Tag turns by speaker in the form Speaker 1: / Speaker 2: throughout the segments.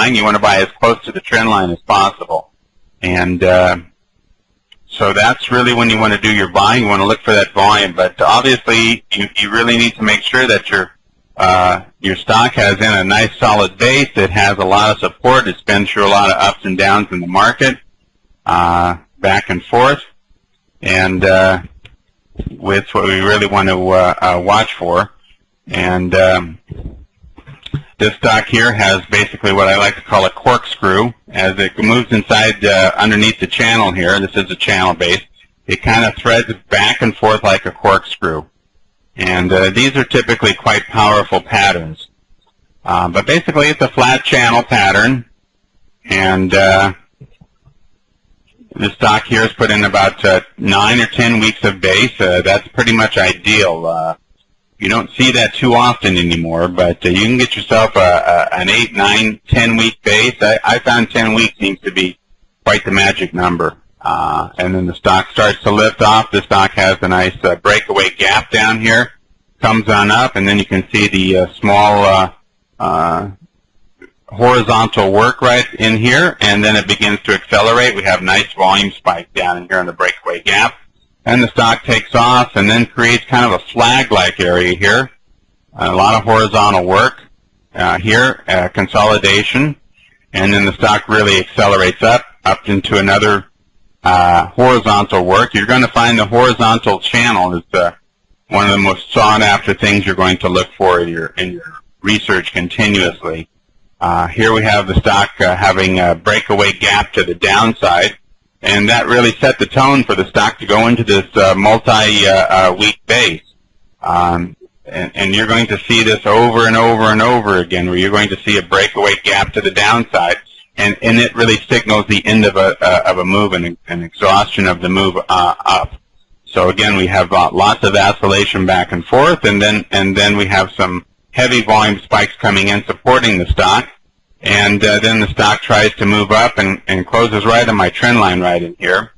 Speaker 1: buying, you want to buy as close to the trend line as possible. And so that's really when you want to do your buying. You want to look for that volume. But obviously, you really need to make sure that your stock has in a nice solid base. It has a lot of support. It's been through a lot of ups and downs in the market, back and forth. And it's what we really want to watch for. And this stock here has basically what I like to call a corkscrew. As it moves inside underneath the channel here, this is a channel base, it kind of threads back and forth like a corkscrew. And these are typically quite powerful patterns. But basically it's a flat channel pattern. And the stock here is put in about 9 or 10 weeks of base. That's pretty much ideal. You don't see that too often anymore, but you can get yourself an 8, 9, 10-week base. I found 10 weeks seems to be quite the magic number. And then the stock starts to lift off. The stock has a nice breakaway gap down here, comes on up, and then you can see the small horizontal work right in here, and then it begins to accelerate. We have nice volume spike down in here in the breakaway gap. And the stock takes off and then creates kind of a flag-like area here. A lot of horizontal work here, consolidation. And then the stock really accelerates up into another horizontal work. You're going to find the horizontal channel is one of the most sought-after things you're going to look for in your research continuously. Here we have the stock having a breakaway gap to the downside. And that really set the tone for the stock to go into this multi-week base. And you're going to see this over and over and over again, where you're going to see a breakaway gap to the downside, and it really signals the end of a move and an exhaustion of the move up. So again, we have lots of oscillation back and forth, and then we have some heavy volume spikes coming in supporting the stock. And then the stock tries to move up and closes right on my trend line right in here.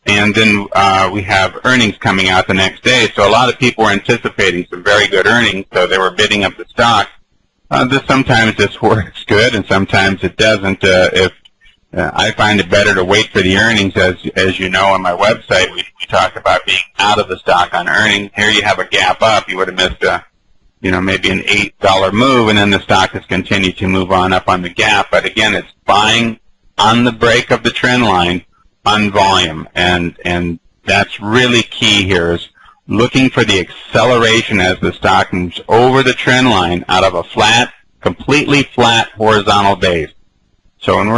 Speaker 1: And then we have earnings coming out the next day. So a lot of people were anticipating some very good earnings, so they were bidding up the stock. Sometimes this works good, and sometimes it doesn't. I find it better to wait for the earnings. As you know, on my website, we talk about being out of the stock on earnings. Here you have a gap up. You would have missed maybe an $8 move, and then the stock has continued to move on up on the gap. But again, it's buying on the break of the trend line on volume, and that's really key here, is looking for the acceleration as the stock moves over the trend line out of a completely flat horizontal base. So when we're